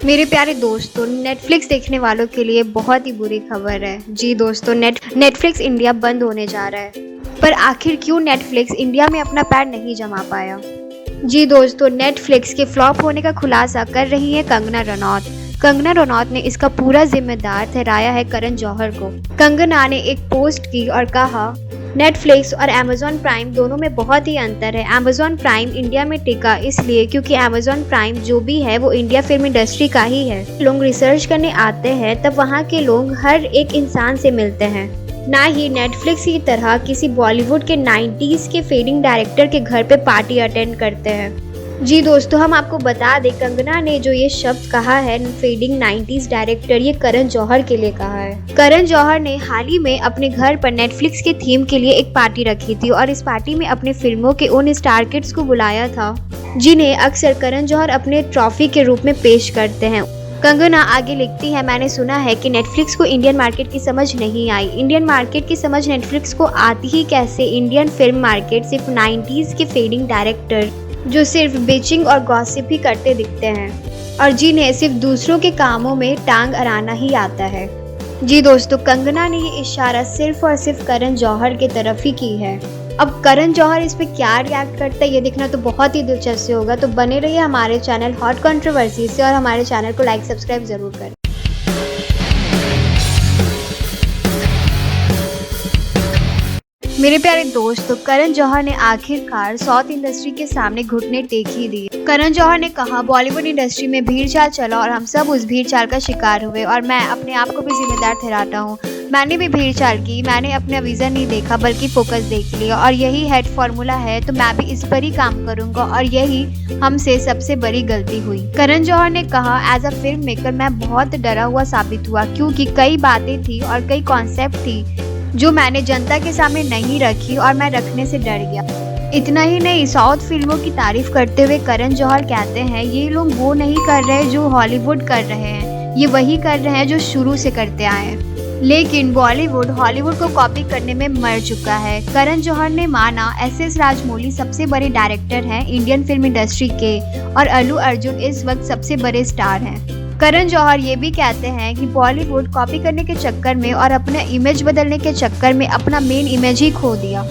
मेरे प्यारे दोस्तों, नेटफ्लिक्स देखने वालों के लिए बहुत ही बुरी खबर है। जी दोस्तों, नेटफ्लिक्स इंडिया बंद होने जा रहा है। पर आखिर क्यों नेटफ्लिक्स इंडिया में अपना पैर नहीं जमा पाया? जी दोस्तों, नेटफ्लिक्स के फ्लॉप होने का खुलासा कर रही है कंगना रनौत। कंगना रनौत ने इसका पूरा जिम्मेदार ठहराया है करण जौहर को। कंगना ने एक पोस्ट की और कहा, नेटफ्लिक्स और अमेजॉन प्राइम दोनों में बहुत ही अंतर है। अमेजॉन प्राइम इंडिया में टिका इसलिए क्योंकि अमेजॉन प्राइम जो भी है वो इंडिया फिल्म इंडस्ट्री का ही है। लोग रिसर्च करने आते हैं तब वहाँ के लोग हर एक इंसान से मिलते हैं, ना ही नेटफ्लिक्स की तरह किसी बॉलीवुड के 90s के फेडिंग डायरेक्टर के घर पे पार्टी अटेंड करते हैं। जी दोस्तों, हम आपको बता दें, कंगना ने जो ये शब्द कहा है फेडिंग 90s डायरेक्टर, ये करण जौहर के लिए कहा है। करण जौहर ने हाल ही में अपने घर पर नेटफ्लिक्स के थीम के लिए एक पार्टी रखी थी और इस पार्टी में अपने फिल्मों के उन स्टार किड्स को बुलाया था जिन्हें अक्सर करण जौहर अपने ट्रॉफी के रूप में पेश करते हैं। कंगना आगे लिखती है, मैंने सुना है कि नेटफ्लिक्स को इंडियन मार्केट की समझ नहीं आई। इंडियन मार्केट की समझ नेटफ्लिक्स को आती ही कैसे? इंडियन फिल्म मार्केट सिर्फ 90s के फेडिंग डायरेक्टर जो सिर्फ बिचिंग और गॉसिप ही करते दिखते हैं और जिन्हें सिर्फ दूसरों के कामों में टांग अड़ाना ही आता है। जी दोस्तों, कंगना ने ये इशारा सिर्फ और सिर्फ करण जौहर के तरफ ही की है। अब करण जौहर इस पे क्या रिएक्ट करता है ये देखना तो बहुत ही दिलचस्प होगा। तो बने रहिए हमारे चैनल हॉट कंट्रोवर्सी से और हमारे चैनल को लाइक सब्सक्राइब जरूर करें। मेरे प्यारे दोस्तों, करण जौहर ने आखिरकार साउथ इंडस्ट्री के सामने घुटने टेक ही दिए। करण जौहर ने कहा, बॉलीवुड इंडस्ट्री में भीड़ चाल चला और हम सब उस भीड़ चाल का शिकार हुए और मैं अपने आप को भी जिम्मेदार ठहराता हूँ। मैंने भी भीड़ चाल की, मैंने अपना विजन नहीं देखा बल्कि फोकस देख लिया और यही हेड फॉर्मूला है, तो मैं भी इस पर ही काम करूंगा और यही हमसे सबसे बड़ी गलती हुई। करण जौहर ने कहा, एज अ फिल्म मेकर मैं बहुत डरा हुआ साबित हुआ क्योंकि कई बातें थी और कई कॉन्सेप्ट थी जो मैंने जनता के सामने नहीं रखी और मैं रखने से डर गया। इतना ही नहीं, साउथ फिल्मों की तारीफ करते हुए करण जौहर कहते हैं, ये लोग वो नहीं कर रहे जो हॉलीवुड कर रहे हैं, ये वही कर रहे हैं जो शुरू से करते आए हैं। लेकिन बॉलीवुड हॉलीवुड को कॉपी करने में मर चुका है। करण जौहर ने माना, एस राजमौली सबसे बड़े डायरेक्टर हैं इंडियन फिल्म इंडस्ट्री के और अल्लू अर्जुन इस वक्त सबसे बड़े स्टार हैं। करण जौहर ये भी कहते हैं कि बॉलीवुड कॉपी करने के चक्कर में और अपना इमेज बदलने के चक्कर में अपना मेन इमेज ही खो दिया।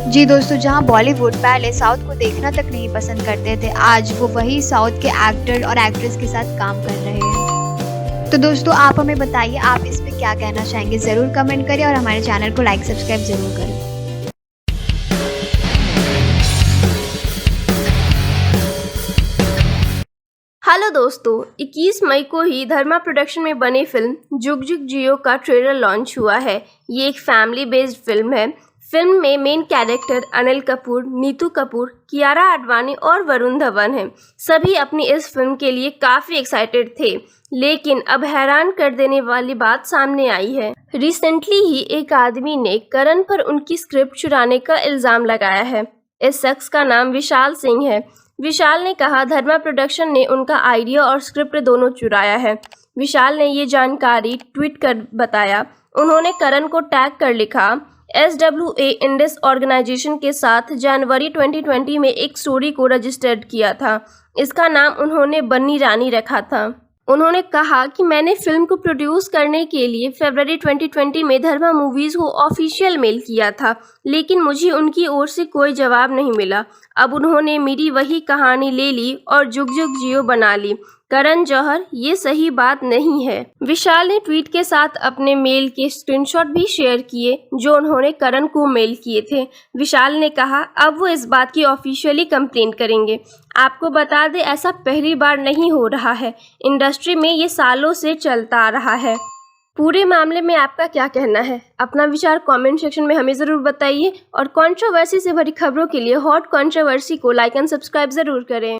जी दोस्तों, जहां बॉलीवुड पहले साउथ को देखना तक नहीं पसंद करते थे, आज वो वही साउथ के एक्टर और एक्ट्रेस के साथ काम कर रहे हैं। तो दोस्तों, आप हमें बताइए, आप इस पे क्या कहना चाहेंगे? ज़रूर कमेंट करें और हमारे चैनल को लाइक सब्सक्राइब ज़रूर करें। हेलो दोस्तों, 21 मई को ही धर्मा प्रोडक्शन में बनी फिल्म जुग जुग जियो का ट्रेलर लॉन्च हुआ है। ये एक फैमिली बेस्ड फिल्म है। फिल्म में मेन कैरेक्टर अनिल कपूर, नीतू कपूर, कियारा आडवाणी और वरुण धवन हैं। सभी अपनी इस फिल्म के लिए काफ़ी एक्साइटेड थे, लेकिन अब हैरान कर देने वाली बात सामने आई है। रिसेंटली ही एक आदमी ने करण पर उनकी स्क्रिप्ट चुराने का इल्ज़ाम लगाया है। इस शख्स का नाम विशाल सिंह है। विशाल ने कहा, धर्मा प्रोडक्शन ने उनका आइडिया और स्क्रिप्ट दोनों चुराया है। विशाल ने ये जानकारी ट्वीट कर बताया। उन्होंने करण को टैग कर लिखा, SWA इंडस ऑर्गेनाइजेशन के साथ जनवरी 2020 में एक स्टोरी को रजिस्टर्ड किया था। इसका नाम उन्होंने बन्नी रानी रखा था। उन्होंने कहा कि मैंने फिल्म को प्रोड्यूस करने के लिए फरवरी 2020 में धर्मा मूवीज़ को ऑफिशियल मेल किया था, लेकिन मुझे उनकी ओर से कोई जवाब नहीं मिला। अब उन्होंने मेरी वही कहानी ले ली और जुग जुग जियो बना ली। करण जौहर, ये सही बात नहीं है। विशाल ने ट्वीट के साथ अपने मेल के स्क्रीनशॉट भी शेयर किए जो उन्होंने करण को मेल किए थे। विशाल ने कहा, अब वो इस बात की ऑफिशियली कंप्लेंट करेंगे। आपको बता दें, ऐसा पहली बार नहीं हो रहा है। इंडस्ट्री में ये सालों से चलता आ रहा है। पूरे मामले में आपका क्या कहना है? अपना विचार कमेंट सेक्शन में हमें ज़रूर बताइए और कंट्रोवर्सी से भरी खबरों के लिए हॉट कंट्रोवर्सी को लाइक एंड सब्सक्राइब ज़रूर करें।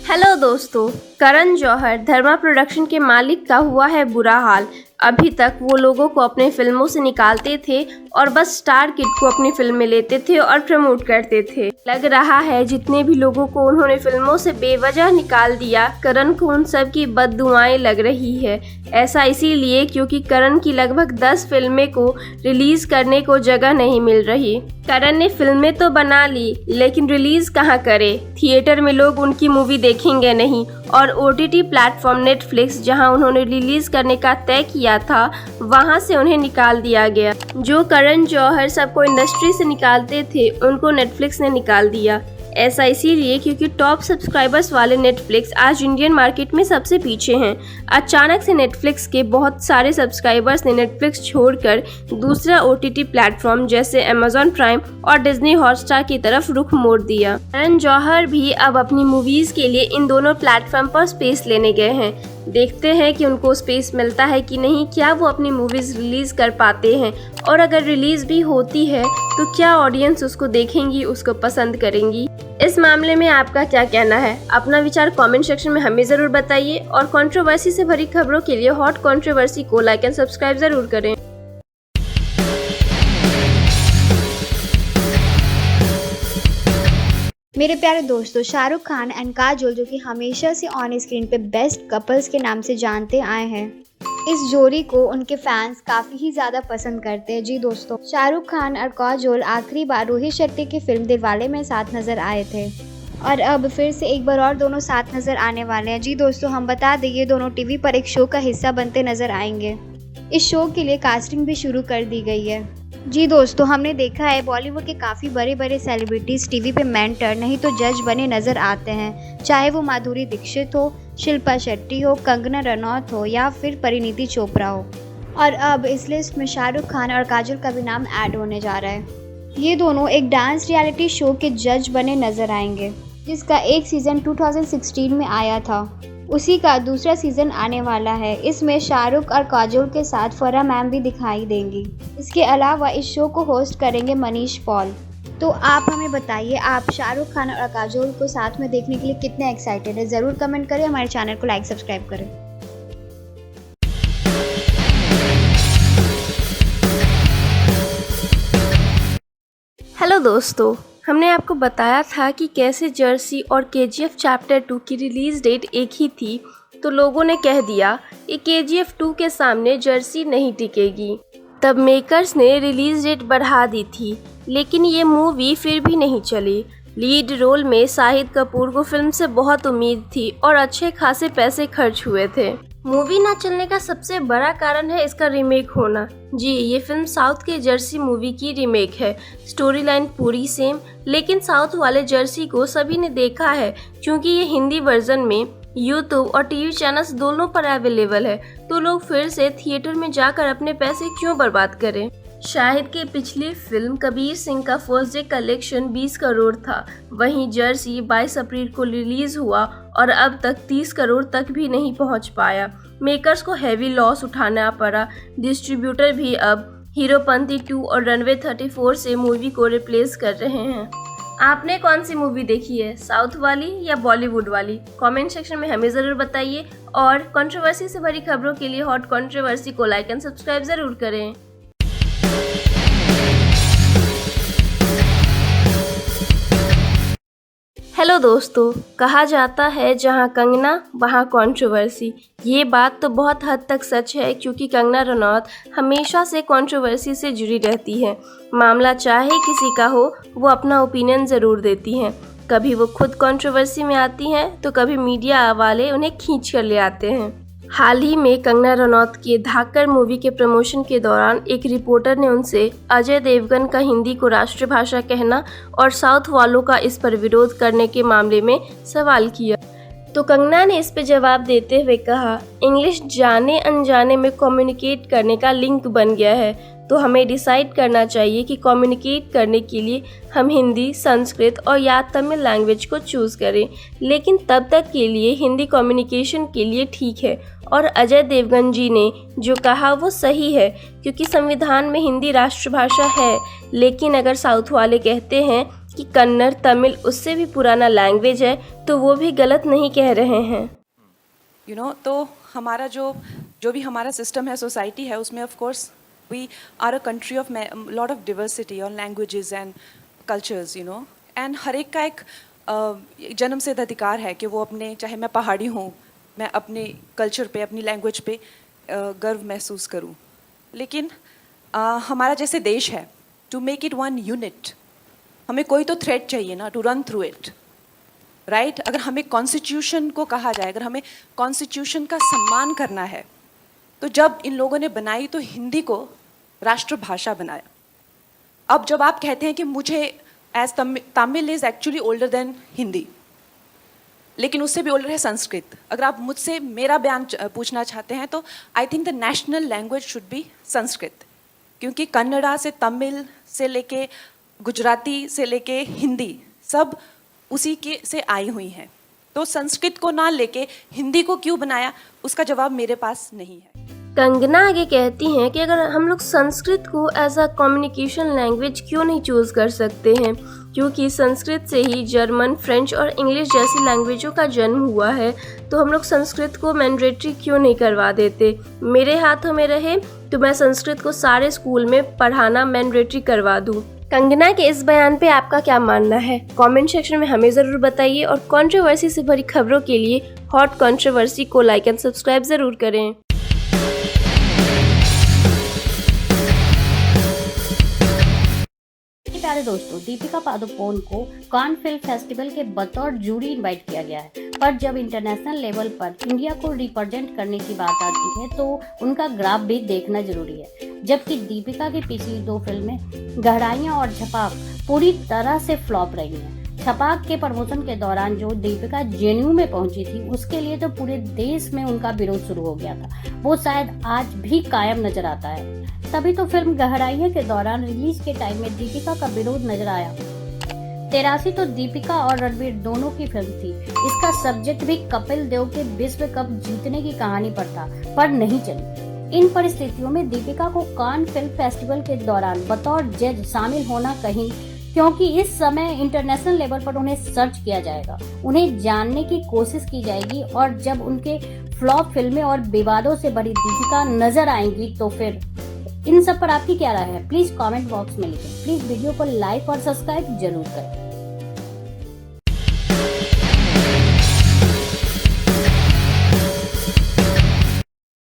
हेलो दोस्तों, करण जौहर, धर्मा प्रोडक्शन के मालिक का हुआ है बुरा हाल। अभी तक वो लोगों को अपने फिल्मों से निकालते थे और बस स्टार किड को अपनी फिल्म में लेते थे और प्रमोट करते थे। लग रहा है जितने भी लोगों को उन्होंने फिल्मों से बेवजह निकाल दिया, करण को उन सब की बददुआएं लग रही है। ऐसा इसीलिए क्योंकि करण की लगभग 10 फिल्में को रिलीज करने को जगह नहीं मिल रही। करण ने फिल्में तो बना ली, लेकिन रिलीज कहाँ करे? थिएटर में लोग उनकी मूवी देखेंगे नहीं, और OTT प्लेटफॉर्म नेटफ्लिक्स जहां उन्होंने रिलीज करने का तय किया था, वहां से उन्हें निकाल दिया गया। जो करण जौहर सबको इंडस्ट्री से निकालते थे, उनको नेटफ्लिक्स ने निकाल दिया। ऐसा इसीलिए क्योंकि टॉप सब्सक्राइबर्स वाले नेटफ्लिक्स आज इंडियन मार्केट में सबसे पीछे हैं। अचानक से नेटफ्लिक्स के बहुत सारे सब्सक्राइबर्स ने नेटफ्लिक्स छोड़कर दूसरा OTT प्लेटफॉर्म जैसे अमेजॉन प्राइम और डिज्नी हॉटस्टार की तरफ रुख मोड़ दिया। करण जौहर भी अब अपनी मूवीज के लिए इन दोनों प्लेटफॉर्म पर स्पेस लेने गए हैं। देखते हैं कि उनको स्पेस मिलता है कि नहीं, क्या वो अपनी मूवीज रिलीज कर पाते हैं, और अगर रिलीज भी होती है तो क्या ऑडियंस उसको देखेंगी, उसको पसंद करेंगी। इस मामले में आपका क्या कहना है? अपना विचार कमेंट सेक्शन में हमें ज़रूर बताइए, और कंट्रोवर्सी से भरी खबरों के लिए हॉट कंट्रोवर्सी को लाइक एंड सब्सक्राइब ज़रूर करें। मेरे प्यारे दोस्तों, शाहरुख खान एंड काजोल जो कि हमेशा से ऑन स्क्रीन पे बेस्ट कपल्स के नाम से जानते आए हैं, इस जोड़ी को उनके फैंस काफ़ी ही ज़्यादा पसंद करते हैं। जी दोस्तों, शाहरुख खान और काजोल आखिरी बार रोहित शेट्टी की फिल्म दिलवाले में साथ नज़र आए थे, और अब फिर से एक बार और दोनों साथ नज़र आने वाले हैं। जी दोस्तों, हम बता दें ये दोनों टीवी पर एक शो का हिस्सा बनते नज़र आएंगे। इस शो के लिए कास्टिंग भी शुरू कर दी गई है। जी दोस्तों, हमने देखा है बॉलीवुड के काफ़ी बड़े बड़े सेलिब्रिटीज़ टीवी पे मेंटर नहीं तो जज बने नज़र आते हैं, चाहे वो माधुरी दीक्षित हो, शिल्पा शेट्टी हो, कंगना रनौत हो या फिर परिणीति चोपड़ा हो। और अब इस लिस्ट में शाहरुख खान और काजोल का भी नाम ऐड होने जा रहा है। ये दोनों एक डांस रियलिटी शो के जज बने नज़र आएंगे, जिसका एक सीज़न 2016 में आया था। उसी का दूसरा सीज़न आने वाला है। इसमें शाहरुख और काजोल के साथ फराह मैम भी दिखाई देंगी। इसके अलावा इस शो को होस्ट करेंगे मनीष पॉल। तो आप हमें बताइए, आप शाहरुख खान और काजोल को साथ में देखने के लिए कितने एक्साइटेड है? ज़रूर कमेंट करें, हमारे चैनल को लाइक सब्सक्राइब करें। हेलो दोस्तों, हमने आपको बताया था कि कैसे जर्सी और KGF चैप्टर 2 की रिलीज़ डेट एक ही थी, तो लोगों ने कह दिया कि KGF 2 के सामने जर्सी नहीं टिकेगी। तब मेकर्स ने रिलीज़ डेट बढ़ा दी थी, लेकिन ये मूवी फिर भी नहीं चली। लीड रोल में शाहिद कपूर को फिल्म से बहुत उम्मीद थी और अच्छे खासे पैसे खर्च हुए थे। मूवी ना चलने का सबसे बड़ा कारण है इसका रीमेक होना। जी, ये फिल्म साउथ के जर्सी मूवी की रीमेक है। स्टोरी लाइन पूरी सेम, लेकिन साउथ वाले जर्सी को सभी ने देखा है, क्योंकि ये हिंदी वर्जन में यूट्यूब और टीवी चैनल्स दोनों पर अवेलेबल है, तो लोग फिर से थिएटर में जाकर अपने पैसे क्यों बर्बाद करें। शाहिद की पिछली फिल्म कबीर सिंह का फर्स्ट डे कलेक्शन 20 करोड़ था, वहीं जर्सी 22 अप्रैल को रिलीज हुआ और अब तक 30 करोड़ तक भी नहीं पहुंच पाया। मेकर्स को हैवी लॉस उठाना पड़ा। डिस्ट्रीब्यूटर भी अब हीरोपंती 2 और रनवे 34 से मूवी को रिप्लेस कर रहे हैं। आपने कौन सी मूवी देखी है, साउथ वाली या बॉलीवुड वाली? कमेंट सेक्शन में हमें ज़रूर बताइए, और कंट्रोवर्सी से भरी खबरों के लिए हॉट कंट्रोवर्सी को लाइक एंड सब्सक्राइब ज़रूर करें। हेलो दोस्तों, कहा जाता है जहां कंगना वहां कंट्रोवर्सी। ये बात तो बहुत हद तक सच है, क्योंकि कंगना रनौत हमेशा से कंट्रोवर्सी से जुड़ी रहती है। मामला चाहे किसी का हो, वो अपना ओपिनियन ज़रूर देती हैं। कभी वो खुद कंट्रोवर्सी में आती हैं, तो कभी मीडिया वाले उन्हें खींच कर ले आते हैं। हाल ही में कंगना रनौत के धाकड़ मूवी के प्रमोशन के दौरान एक रिपोर्टर ने उनसे अजय देवगन का हिंदी को राष्ट्रभाषा कहना और साउथ वालों का इस पर विरोध करने के मामले में सवाल किया, तो कंगना ने इस पर जवाब देते हुए कहा, इंग्लिश जाने अनजाने में कम्युनिकेट करने का लिंक बन गया है, तो हमें डिसाइड करना चाहिए कि कम्युनिकेट करने के लिए हम हिंदी, संस्कृत और या तमिल लैंग्वेज को चूज़ करें, लेकिन तब तक के लिए हिंदी कम्युनिकेशन के लिए ठीक है। और अजय देवगन जी ने जो कहा वो सही है, क्योंकि संविधान में हिंदी राष्ट्रभाषा है, लेकिन अगर साउथ वाले कहते हैं कि कन्नड़, तमिल उससे भी पुराना लैंग्वेज है, तो वो भी गलत नहीं कह रहे हैं। तो हमारा जो भी हमारा सिस्टम है, सोसाइटी है, उसमें of course we are a country of lot of diversity और languages and cultures, you know, and हर एक का एक जन्म सिद्ध अधिकार है कि वो अपने, चाहे मैं पहाड़ी हूँ, मैं अपने कल्चर पे, अपनी लैंग्वेज पे गर्व महसूस करूँ। लेकिन हमारा जैसे देश है, to make it one unit, हमें कोई तो थ्रेड चाहिए ना to run through it, right. अगर हमें कॉन्स्टिट्यूशन को कहा जाए, अगर हमें कॉन्स्टिट्यूशन का सम्मान करना है, तो जब इन लोगों ने बनाई तो हिंदी को राष्ट्रभाषा बनाया। अब जब आप कहते हैं कि मुझे as Tamil is actually older than Hindi, लेकिन उससे भी ओल्डर है संस्कृत। अगर आप मुझसे मेरा बयान पूछना चाहते हैं तो I think the national language should be Sanskrit, क्योंकि कन्नड़ा से तमिल से लेके गुजराती से लेके हिंदी सब उसी के से आई हुई हैं। तो संस्कृत को ना लेके हिंदी को क्यों बनाया, उसका जवाब मेरे पास नहीं है। कंगना आगे कहती हैं कि अगर हम लोग संस्कृत को एज अ कम्युनिकेशन लैंग्वेज क्यों नहीं चूज़ कर सकते हैं, क्योंकि संस्कृत से ही जर्मन, फ्रेंच और इंग्लिश जैसी लैंग्वेजों का जन्म हुआ है, तो हम लोग संस्कृत को मैंडेटरी क्यों नहीं करवा देते। मेरे हाथों में रहे तो मैं संस्कृत को सारे स्कूल में पढ़ाना मैंडेटरी करवा दूँ। कंगना के इस बयान पे आपका क्या मानना है, कमेंट सेक्शन में हमें ज़रूर बताइए और कंट्रोवर्सी से भरी खबरों के लिए हॉट कंट्रोवर्सी को लाइक एंड सब्सक्राइब ज़रूर करें। प्यारे दोस्तों, दीपिका पादुकोण को कान फिल्म फेस्टिवल के बतौर जूरी इनवाइट किया गया है, पर जब इंटरनेशनल लेवल पर इंडिया को रिप्रेजेंट करने की बात आती है तो उनका ग्राफ भी देखना जरूरी है। जबकि दीपिका की पिछली 2 फिल्में गहराइयां और छपाक पूरी तरह से फ्लॉप रही हैं। छपाक के प्रमोशन के दौरान जो दीपिका जेएनयू में पहुंची थी, उसके लिए तो पूरे देश में उनका विरोध शुरू हो गया था। वो शायद आज भी कायम नजर आता है। तभी तो फिल्म गहराइयां के दौरान रिलीज के टाइम में दीपिका का विरोध नजर आया। 83 तो दीपिका और रणवीर दोनों की फिल्म थी। इसका सब्जेक्ट भी कपिल देव के विश्व कप जीतने की कहानी पर था, पर नहीं चली। इन परिस्थितियों में दीपिका को कान फिल्म फेस्टिवल के दौरान बतौर जज शामिल होना कहीं, क्योंकि इस समय इंटरनेशनल लेवल पर उन्हें सर्च किया जाएगा, उन्हें जानने की कोशिश की जाएगी, और जब उनके फ्लॉप फिल्में और विवादों से भरी दीपिका नजर आएंगी तो फिर इन सब पर आपकी क्या राय है, प्लीज कमेंट बॉक्स में लिखें। प्लीज वीडियो को लाइक और सब्सक्राइब जरूर करें।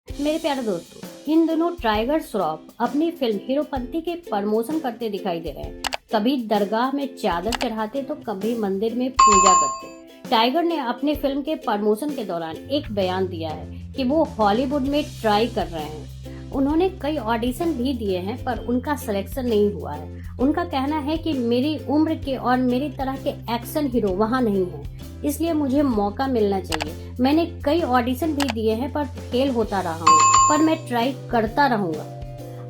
मेरे प्यारे दोस्तों, इन दिनों टाइगर श्रॉफ अपनी फिल्म हीरोपंती के प्रमोशन करते दिखाई दे रहे हैं। कभी दरगाह में चादर चढ़ाते तो कभी मंदिर में पूजा करते। टाइगर ने अपने फिल्म के प्रमोशन के दौरान एक बयान दिया है कि वो हॉलीवुड में ट्राई कर रहे हैं। उन्होंने कई ऑडिशन भी दिए हैं, पर उनका सिलेक्शन नहीं हुआ है। उनका कहना है कि मेरी उम्र के और मेरी तरह के एक्शन हीरो वहाँ नहीं है, इसलिए मुझे मौका मिलना चाहिए। मैंने कई ऑडिशन भी दिए हैं, पर फेल होता रहा हूँ, पर मैं ट्राई करता रहूँगा।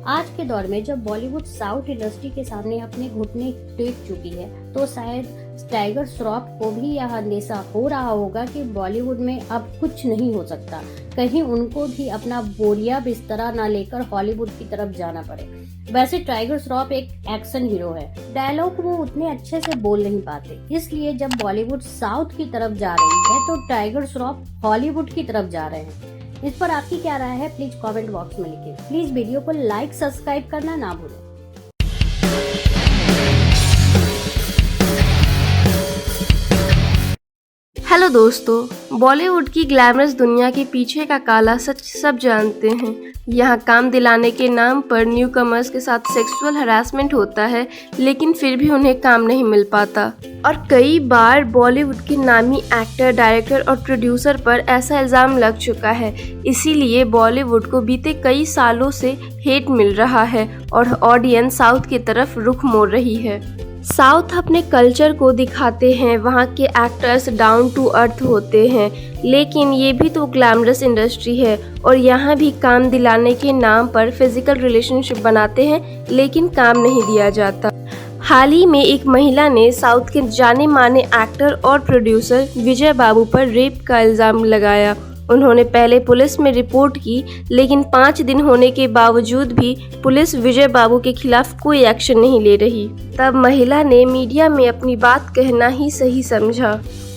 आज के दौर में जब बॉलीवुड साउथ इंडस्ट्री के सामने अपने घुटने टेक चुकी है, तो शायद टाइगर श्रॉफ को भी यह अंदेशा हो रहा होगा कि बॉलीवुड में अब कुछ नहीं हो सकता, कहीं उनको भी अपना बोरिया बिस्तरा ना लेकर हॉलीवुड की तरफ जाना पड़े। वैसे टाइगर श्रॉफ एक एक्शन हीरो है, डायलॉग वो उतने अच्छे से बोल नहीं पाते, इसलिए जब बॉलीवुड साउथ की तरफ जा रही है तो टाइगर श्रॉफ हॉलीवुड की तरफ जा रहे हैं। इस पर आपकी क्या राय है, प्लीज कमेंट बॉक्स में लिखिए। प्लीज वीडियो को लाइक सब्सक्राइब करना ना भूलें। हेलो दोस्तों, बॉलीवुड की ग्लैमरस दुनिया के पीछे का काला सच सब जानते हैं। यहाँ काम दिलाने के नाम पर न्यू कमर्स के साथ सेक्सुअल हरासमेंट होता है, लेकिन फिर भी उन्हें काम नहीं मिल पाता। और कई बार बॉलीवुड के नामी एक्टर, डायरेक्टर और प्रोड्यूसर पर ऐसा इल्ज़ाम लग चुका है। इसीलिए बॉलीवुड को बीते कई सालों से हेट मिल रहा है और ऑडियंस साउथ की तरफ रुख मोड़ रही है। साउथ अपने कल्चर को दिखाते हैं, वहाँ के एक्टर्स डाउन टू अर्थ होते हैं, लेकिन ये भी तो ग्लैमरस इंडस्ट्री है और यहाँ भी काम दिलाने के नाम पर फिजिकल रिलेशनशिप बनाते हैं, लेकिन काम नहीं दिया जाता। हाल ही में एक महिला ने साउथ के जाने माने एक्टर और प्रोड्यूसर विजय बाबू पर रेप का इल्ज़ाम लगाया। उन्होंने पहले पुलिस में रिपोर्ट की, लेकिन 5 दिन होने के बावजूद भी पुलिस विजय बाबू के खिलाफ कोई एक्शन नहीं ले रही। तब महिला ने मीडिया में अपनी बात कहना ही सही समझा।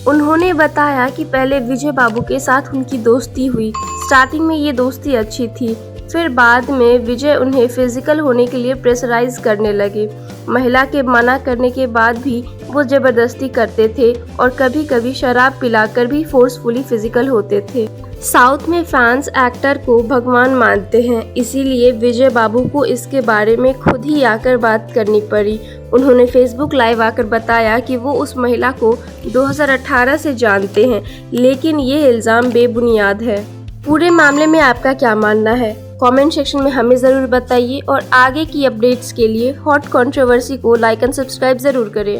उन्होंने बताया कि पहले विजय बाबू के साथ उनकी दोस्ती हुई। स्टार्टिंग में ये दोस्ती अच्छी थी, फिर बाद में विजय उन्हें फिजिकल होने के लिए प्रेशराइज करने लगे। महिला के मना करने के बाद भी वो ज़बरदस्ती करते थे और कभी कभी शराब पिलाकर भी फोर्सफुली फिजिकल होते थे। साउथ में फैंस एक्टर को भगवान मानते हैं, इसीलिए विजय बाबू को इसके बारे में खुद ही आकर बात करनी पड़ी। उन्होंने फेसबुक लाइव आकर बताया कि वो उस महिला को 2018 से जानते हैं, लेकिन ये इल्ज़ाम बेबुनियाद है। पूरे मामले में आपका क्या मानना है? कमेंट सेक्शन में हमें ज़रूर बताइए और आगे की अपडेट्स के लिए हॉट कंट्रोवर्सी को लाइक एंड सब्सक्राइब ज़रूर करें।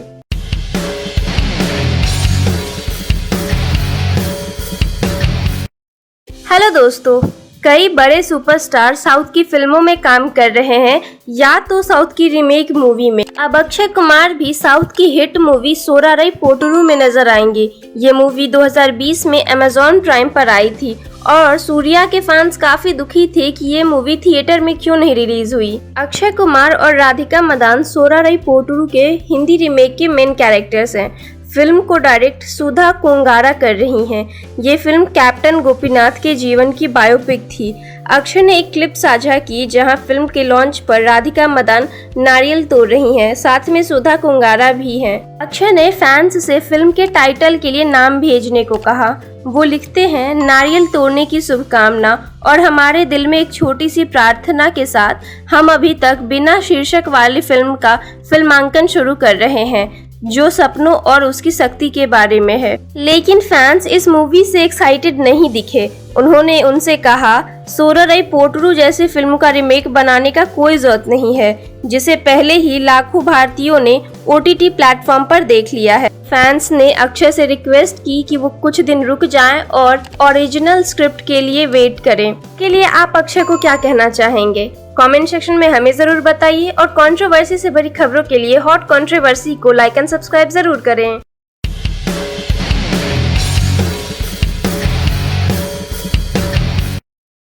हेलो दोस्तों, कई बड़े सुपरस्टार साउथ की फिल्मों में काम कर रहे हैं या तो साउथ की रीमेक मूवी में। अब अक्षय कुमार भी साउथ की हिट मूवी सोराराई पोटुरू में नजर आएंगे। ये मूवी 2020 में अमेजॉन प्राइम पर आई थी और सूर्या के फैंस काफी दुखी थे कि ये मूवी थिएटर में क्यों नहीं रिलीज हुई। अक्षय कुमार और राधिका मदान सोराराई पोटुरू के हिंदी रीमेक के मेन कैरेक्टर्स हैं। फिल्म को डायरेक्ट सुधा कोंगारा कर रही हैं। ये फिल्म कैप्टन गोपीनाथ के जीवन की बायोपिक थी। अक्षय ने एक क्लिप साझा की जहां फिल्म के लॉन्च पर राधिका मदान नारियल तोड़ रही हैं, साथ में सुधा कोंगारा भी हैं। अक्षय ने फैंस से फिल्म के टाइटल के लिए नाम भेजने को कहा। वो लिखते हैं, नारियल तोड़ने की शुभकामना और हमारे दिल में एक छोटी सी प्रार्थना के साथ हम अभी तक बिना शीर्षक वाली फिल्म का फिल्मांकन शुरू कर रहे हैं, जो सपनों और उसकी शक्ति के बारे में है। लेकिन फैंस इस मूवी से एक्साइटेड नहीं दिखे। उन्होंने उनसे कहा, सोराराई पोटुरू जैसी फिल्म का रीमेक बनाने का कोई जरूरत नहीं है, जिसे पहले ही लाखों भारतीयों ने OTT प्लेटफॉर्म पर देख लिया है। फैंस ने अक्षय से रिक्वेस्ट की कि वो कुछ दिन रुक जाएं और ओरिजिनल स्क्रिप्ट के लिए वेट करें। के लिए आप अक्षय को क्या कहना चाहेंगे? कमेंट सेक्शन में हमें जरूर बताइए और कंट्रोवर्सी से भरी खबरों के लिए हॉट कंट्रोवर्सी को लाइक एंड सब्सक्राइब जरूर करें।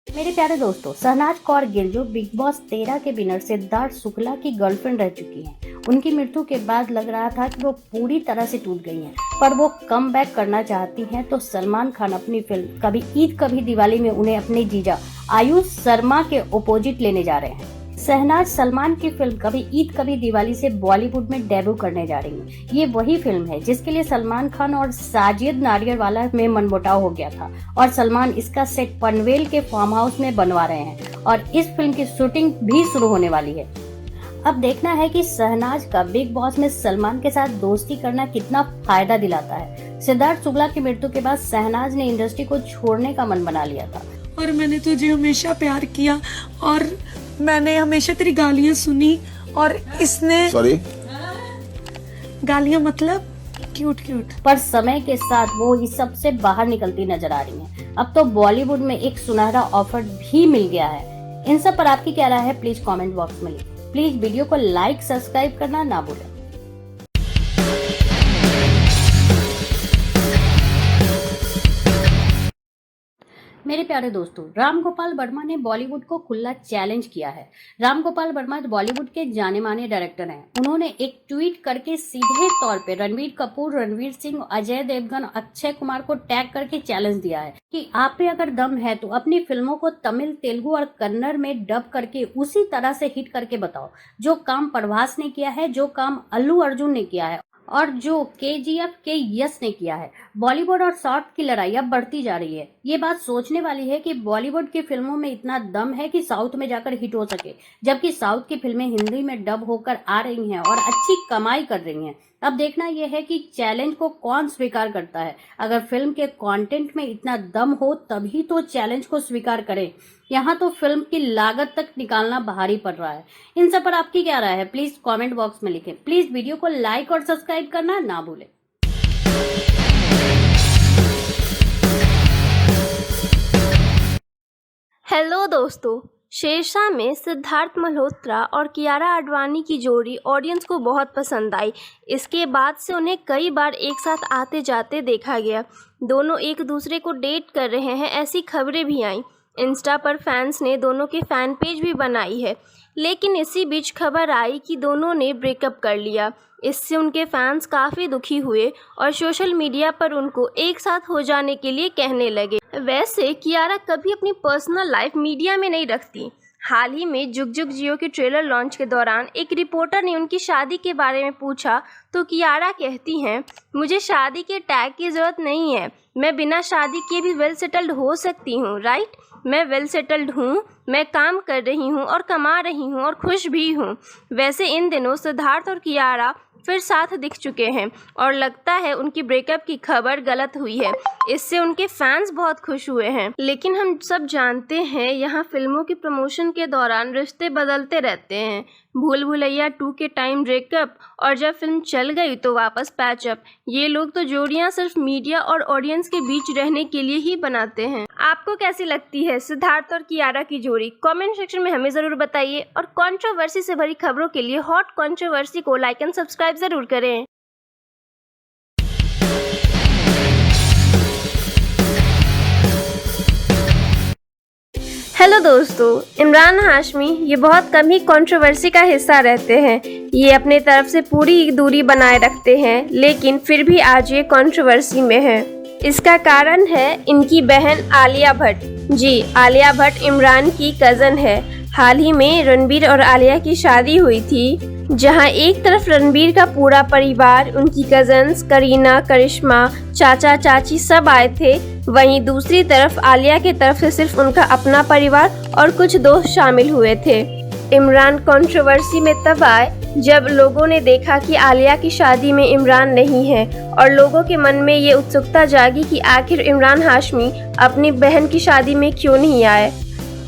मेरे प्यारे दोस्तों, शहनाज कौर गिल जो बिग बॉस 13 के विनर सिद्धार्थ शुक्ला की गर्लफ्रेंड रह चुकी हैं, उनकी मृत्यु के बाद लग रहा था कि वो पूरी तरह से टूट गई हैं, पर वो कम बैक करना चाहती हैं। तो सलमान खान अपनी फिल्म कभी ईद कभी दिवाली में उन्हें अपने जीजा आयुष शर्मा के अपोजिट लेने जा रहे हैं। शहनाज सलमान की फिल्म कभी ईद कभी दिवाली से बॉलीवुड में डेब्यू करने जा रही हैं। ये वही फिल्म है जिसके लिए सलमान खान और साजिद नाडियाडवाला में मनमुटाव हो गया था और सलमान इसका सेट पनवेल के फार्म हाउस में बनवा रहे हैं और इस फिल्म की शूटिंग भी शुरू होने वाली है। अब देखना है कि शहनाज का बिग बॉस में सलमान के साथ दोस्ती करना कितना फायदा दिलाता है। सिद्धार्थ शुक्ला की मृत्यु के बाद शहनाज ने इंडस्ट्री को छोड़ने का मन बना लिया था। और मैंने तुझे हमेशा प्यार किया और मैंने हमेशा तेरी गालियां सुनी और इसने गालियां मतलब क्यूट पर समय के साथ वो इस सब से बाहर निकलती नजर आ रही हैं। अब तो बॉलीवुड में एक सुनहरा ऑफर भी मिल गया है। इन सब पर आपकी क्या राय है? प्लीज कमेंट बॉक्स में लिखें। प्लीज वीडियो को लाइक सब्सक्राइब करना ना भूलें। मेरे प्यारे दोस्तों, राम गोपाल वर्मा ने बॉलीवुड को खुला चैलेंज किया है। राम गोपाल वर्मा बॉलीवुड के जाने माने डायरेक्टर हैं। उन्होंने एक ट्वीट करके सीधे तौर पे रणबीर कपूर, रणवीर सिंह, अजय देवगन, अक्षय कुमार को टैग करके चैलेंज दिया है कि आप पे अगर दम है तो अपनी फिल्मों को तमिल, तेलुगु और कन्नड़ में डब करके उसी तरह से हिट करके बताओ, जो काम प्रभास ने किया है, जो काम अल्लू अर्जुन ने किया है और जो KGF के यश ने किया है। बॉलीवुड और साउथ की लड़ाई अब बढ़ती जा रही है। ये बात सोचने वाली है कि बॉलीवुड की फिल्मों में इतना दम है कि साउथ में जाकर हिट हो सके, जबकि साउथ की फिल्में हिंदी में डब होकर आ रही हैं और अच्छी कमाई कर रही हैं। अब देखना यह है कि चैलेंज को कौन स्वीकार करता है। अगर फिल्म के कंटेंट में इतना दम हो तभी तो चैलेंज को स्वीकार करें। यहाँ तो फिल्म की लागत तक निकालना भारी पड़ रहा है। इन सब पर आपकी क्या राय है? प्लीज कमेंट बॉक्स में लिखें। प्लीज वीडियो को लाइक और सब्सक्राइब करना ना भूलें। हेलो दोस्तों, शेरशाह में सिद्धार्थ मल्होत्रा और कियारा आडवाणी की जोड़ी ऑडियंस को बहुत पसंद आई। इसके बाद से उन्हें कई बार एक साथ आते जाते देखा गया। दोनों एक दूसरे को डेट कर रहे हैं, ऐसी खबरें भी आईं। इंस्टा पर फैंस ने दोनों के फैन पेज भी बनाई है। लेकिन इसी बीच खबर आई कि दोनों ने ब्रेकअप कर लिया। इससे उनके फैंस काफ़ी दुखी हुए और सोशल मीडिया पर उनको एक साथ हो जाने के लिए कहने लगे। वैसे कियारा कभी अपनी पर्सनल लाइफ मीडिया में नहीं रखती। हाल ही में जुग जुग जियो के ट्रेलर लॉन्च के दौरान एक रिपोर्टर ने उनकी शादी के बारे में पूछा तो कियारा कहती हैं, मुझे शादी के टैग की ज़रूरत नहीं है, मैं बिना शादी किए भी वेल सेटल्ड हो सकती हूँ। राइट, मैं वेल सेटल्ड हूँ, मैं काम कर रही हूँ और कमा रही हूँ और खुश भी हूँ। वैसे इन दिनों सिद्धार्थ और कियारा फिर साथ दिख चुके हैं और लगता है उनकी ब्रेकअप की खबर गलत हुई है। इससे उनके फैंस बहुत खुश हुए हैं। लेकिन हम सब जानते हैं यहाँ फिल्मों की प्रमोशन के दौरान रिश्ते बदलते रहते हैं। भूल भुलैया 2 के टाइम ब्रेकअप और जब फिल्म चल गई तो वापस पैचअप। ये लोग तो जोड़ियाँ सिर्फ मीडिया और ऑडियंस के बीच रहने के लिए ही बनाते हैं। आपको कैसी लगती है सिद्धार्थ और कियारा की जोड़ी? कमेंट सेक्शन में हमें ज़रूर बताइए और कंट्रोवर्सी से भरी खबरों के लिए हॉट कंट्रोवर्सी को लाइक एंड सब्सक्राइब ज़रूर करें। हेलो दोस्तों, इमरान हाशमी ये बहुत कम ही कंट्रोवर्सी का हिस्सा रहते हैं। ये अपने तरफ से पूरी दूरी बनाए रखते हैं, लेकिन फिर भी आज ये कंट्रोवर्सी में है। इसका कारण है इनकी बहन आलिया भट्ट। जी, आलिया भट्ट इमरान की कज़न है। हाल ही में रणबीर और आलिया की शादी हुई थी, जहां एक तरफ रणबीर का पूरा परिवार, उनकी कजन्स करीना, करिश्मा, चाचा चाची सब आए थे। वहीं दूसरी तरफ आलिया की तरफ से सिर्फ उनका अपना परिवार और कुछ दोस्त शामिल हुए थे। इमरान कंट्रोवर्सी में तब आए जब लोगों ने देखा कि आलिया की शादी में इमरान नहीं है और लोगों के मन में ये उत्सुकता जागी कि आखिर इमरान हाशमी अपनी बहन की शादी में क्यों नहीं आए।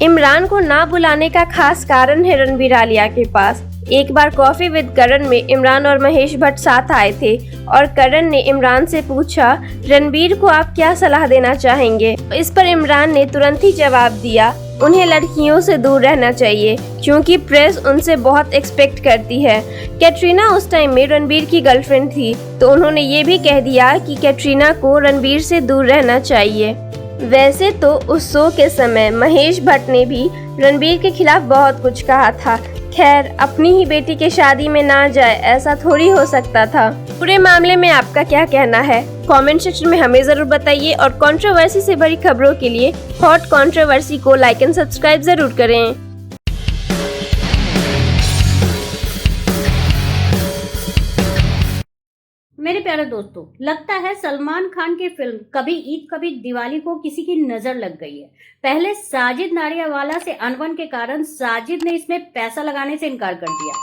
इमरान को ना बुलाने का खास कारण है रणबीर आलिया के पास। एक बार कॉफी विद करण में इमरान और महेश भट्ट साथ आए थे और करण ने इमरान से पूछा, रणबीर को आप क्या सलाह देना चाहेंगे? इस पर इमरान ने तुरंत ही जवाब दिया, उन्हें लड़कियों से दूर रहना चाहिए क्योंकि प्रेस उनसे बहुत एक्सपेक्ट करती है। कैटरीना उस टाइम में रणबीर की गर्लफ्रेंड थी, तो उन्होंने ये भी कह दिया कि कैटरीना को रणबीर से दूर रहना चाहिए। वैसे तो उस शो के समय महेश भट्ट ने भी रणबीर के खिलाफ बहुत कुछ कहा था। खैर, अपनी ही बेटी के शादी में ना जाए, ऐसा थोड़ी हो सकता था। पूरे मामले में आपका क्या कहना है? कमेंट सेक्शन में हमें जरूर बताइए और कंट्रोवर्सी से भरी खबरों के लिए हॉट कंट्रोवर्सी को लाइक एंड सब्सक्राइब जरूर करें। मेरे प्यारे दोस्तों, लगता है सलमान खान की फिल्म कभी ईद कभी दिवाली को किसी की नजर लग गई है। पहले साजिद नाडियावाला से अनबन के कारण साजिद ने इसमें पैसा लगाने से इनकार कर दिया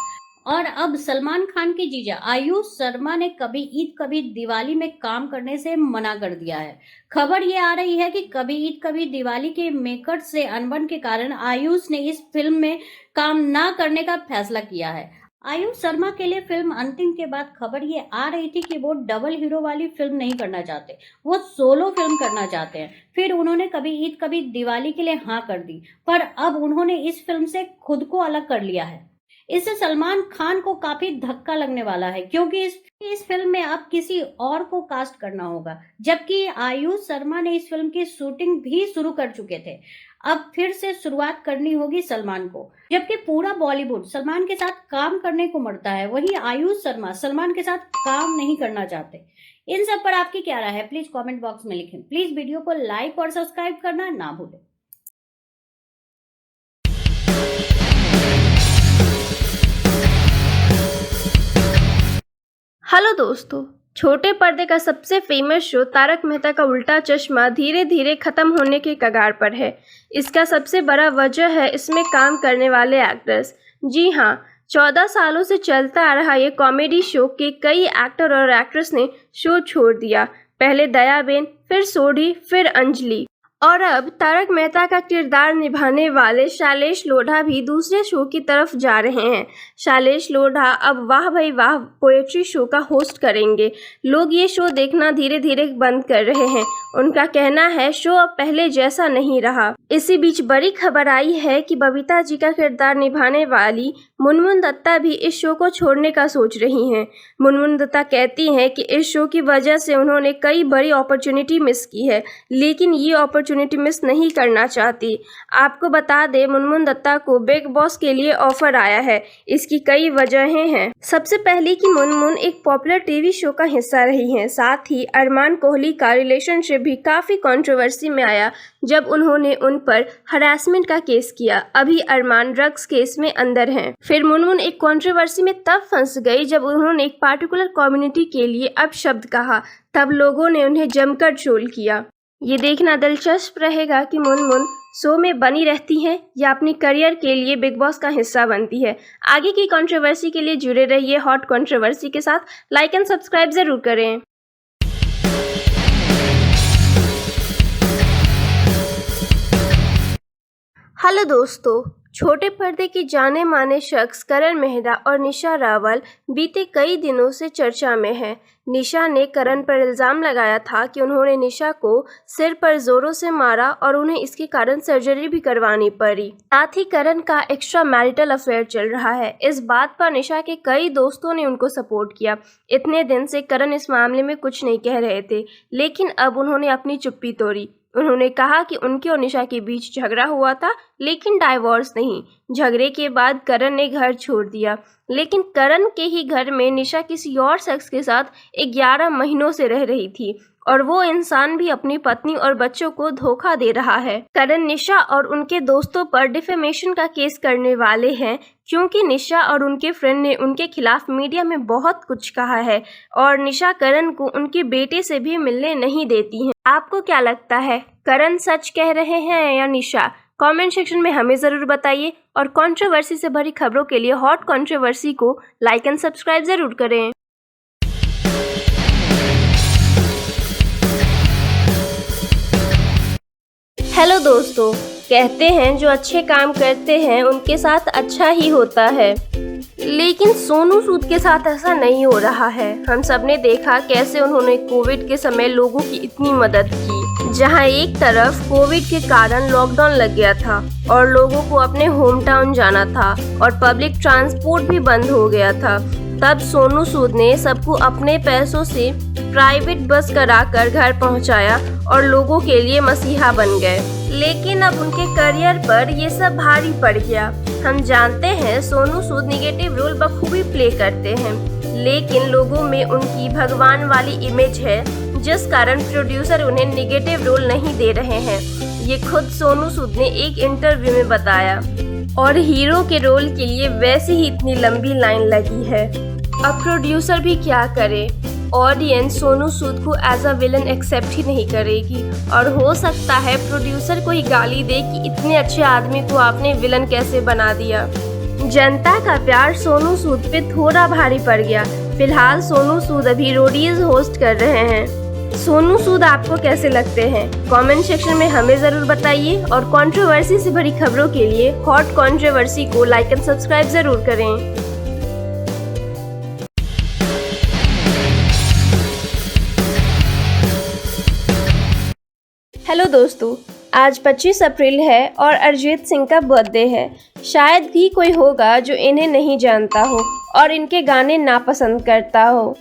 और अब सलमान खान के जीजा आयुष शर्मा ने कभी ईद कभी दिवाली में काम करने से मना कर दिया है। खबर ये आ रही है कि कभी ईद कभी दिवाली के मेकर्स से अनबन के कारण आयुष ने इस फिल्म में काम ना करने का फैसला किया है। आयुष शर्मा के लिए फिल्म अंतिम के बाद खबर ये आ रही थी कि वो डबल हीरो वाली फिल्म नहीं करना चाहते, वो सोलो फिल्म करना चाहते हैं। फिर उन्होंने कभी ईद कभी दिवाली के लिए हाँ कर दी, पर अब उन्होंने इस फिल्म से खुद को अलग कर लिया है। इससे सलमान खान को काफी धक्का लगने वाला है क्योंकि इस फिल्म में अब किसी और को कास्ट करना होगा, जबकि आयुष शर्मा ने इस फिल्म की शूटिंग भी शुरू कर चुके थे। अब फिर से शुरुआत करनी होगी सलमान को, जबकि पूरा बॉलीवुड सलमान के साथ काम करने को मरता है, वहीं आयुष शर्मा सलमान के साथ काम नहीं करना चाहते। इन सब पर आपकी क्या राय है? प्लीज कमेंट बॉक्स में लिखें। प्लीज वीडियो को लाइक और सब्सक्राइब करना ना भूलें। हेलो दोस्तों, छोटे पर्दे का सबसे फेमस शो तारक मेहता का उल्टा चश्मा धीरे धीरे खत्म होने के कगार पर है। इसका सबसे बड़ा वजह है इसमें काम करने वाले एक्टर्स। जी हाँ, 14 सालों से चलता आ रहा ये कॉमेडी शो के कई एक्टर और एक्ट्रेस ने शो छोड़ दिया। पहले दयाबेन, फिर सोढ़ी, फिर अंजलि और अब तारक मेहता का किरदार निभाने वाले शैलेश लोढ़ा भी दूसरे शो की तरफ जा रहे हैं। शैलेश लोढ़ा अब वाह भाई वाह पोएट्री शो का होस्ट करेंगे। लोग ये शो देखना धीरे धीरे बंद कर रहे हैं। उनका कहना है शो अब पहले जैसा नहीं रहा। इसी बीच बड़ी खबर आई है कि बबीता जी का किरदार निभाने वाली मुनमुन दत्ता भी इस शो को छोड़ने का सोच रही हैं। मुनमुन दत्ता कहती हैं कि इस शो की वजह से उन्होंने कई बड़ी अपॉर्चुनिटी मिस की है, लेकिन ये अपॉर्चुनिटी मिस नहीं करना चाहती। आपको बता दें, मुनमुन दत्ता को बिग बॉस के लिए ऑफर आया है। इसकी कई वजहें हैं। सबसे पहले कि मुनमुन एक पॉपुलर टीवी शो का हिस्सा रही हैं। साथ ही अरमान कोहली का रिलेशनशिप भी काफ़ी कंट्रोवर्सी में आया जब उन्होंने उन पर हरासमेंट का केस किया। अभी अरमान ड्रग्स केस में अंदर हैं। फिर मुनमुन एक कंट्रोवर्सी में तब फंस गई जब उन्होंने एक पार्टिकुलर कम्युनिटी के लिए अपशब्द कहा। तब लोगों ने उन्हें जमकर ट्रोल किया। ये देखना दिलचस्प रहेगा कि मुनमुन शो में बनी रहती हैं या अपनी करियर के लिए बिग बॉस का हिस्सा बनती है। आगे की कंट्रोवर्सी के लिए जुड़े रहिए हॉट कंट्रोवर्सी के साथ। लाइक एंड सब्सक्राइब जरूर करें। हेलो दोस्तों, छोटे पर्दे की जाने माने शख्स करण मेहरा और निशा रावल बीते कई दिनों से चर्चा में हैं। निशा ने करण पर इल्ज़ाम लगाया था कि उन्होंने निशा को सिर पर जोरों से मारा और उन्हें इसके कारण सर्जरी भी करवानी पड़ी। साथ ही करण का एक्स्ट्रा मैरिटल अफेयर चल रहा है। इस बात पर निशा के कई दोस्तों ने उनको सपोर्ट किया। इतने दिन से करण इस मामले में कुछ नहीं कह रहे थे, लेकिन अब उन्होंने अपनी चुप्पी तोड़ी। उन्होंने कहा कि उनके और निशा के बीच झगड़ा हुआ था, लेकिन डाइवोर्स नहीं। झगड़े के बाद करण ने घर छोड़ दिया, लेकिन करण के ही घर में निशा किसी और शख्स के साथ 11 महीनों से रह रही थी और वो इंसान भी अपनी पत्नी और बच्चों को धोखा दे रहा है। करण निशा और उनके दोस्तों पर डिफेमेशन का केस करने वाले हैं, क्योंकि निशा और उनके फ्रेंड ने उनके खिलाफ मीडिया में बहुत कुछ कहा है और निशा करण को उनके बेटे से भी मिलने नहीं देती हैं। आपको क्या लगता है, करण सच कह रहे हैं या निशा? कमेंट सेक्शन में हमें ज़रूर बताइए और कंट्रोवर्सी से भरी खबरों के लिए हॉट कंट्रोवर्सी को लाइक एंड सब्सक्राइब ज़रूर करें। हेलो दोस्तों, कहते हैं जो अच्छे काम करते हैं उनके साथ अच्छा ही होता है, लेकिन सोनू सूद के साथ ऐसा नहीं हो रहा है। हम सब ने देखा कैसे उन्होंने कोविड के समय लोगों की इतनी मदद की। जहां एक तरफ कोविड के कारण लॉकडाउन लग गया था और लोगों को अपने होम टाउन जाना था और पब्लिक ट्रांसपोर्ट भी बंद हो गया था, तब सोनू सूद ने सबको अपने पैसों से प्राइवेट बस कराकर घर पहुंचाया और लोगों के लिए मसीहा बन गए। लेकिन अब उनके करियर पर ये सब भारी पड़ गया। हम जानते हैं सोनू सूद निगेटिव रोल बखूबी प्ले करते हैं, लेकिन लोगों में उनकी भगवान वाली इमेज है, जिस कारण प्रोड्यूसर उन्हें निगेटिव रोल नहीं दे रहे हैं। ये खुद सोनू सूद ने एक इंटरव्यू में बताया। और हीरो के रोल के लिए वैसे ही इतनी लंबी लाइन लगी है। अब प्रोड्यूसर भी क्या करे, ऑडियंस सोनू सूद को एज अ विलन एक्सेप्ट ही नहीं करेगी और हो सकता है प्रोड्यूसर को ही गाली दे कि इतने अच्छे आदमी को आपने विलन कैसे बना दिया। जनता का प्यार सोनू सूद पे थोड़ा भारी पड़ गया। फिलहाल सोनू सूद अभी रोडीज होस्ट कर रहे हैं। सोनू सूद आपको कैसे लगते हैं? कमेंट सेक्शन में हमें ज़रूर बताइए और कंट्रोवर्सी से भरी खबरों के लिए हॉट कंट्रोवर्सी को लाइक एंड सब्सक्राइब ज़रूर करें। हेलो दोस्तों, आज 25 अप्रैल है और अरिजीत सिंह का बर्थडे है। शायद ही कोई होगा जो इन्हें नहीं जानता हो और इनके गाने नापसंद करता हो।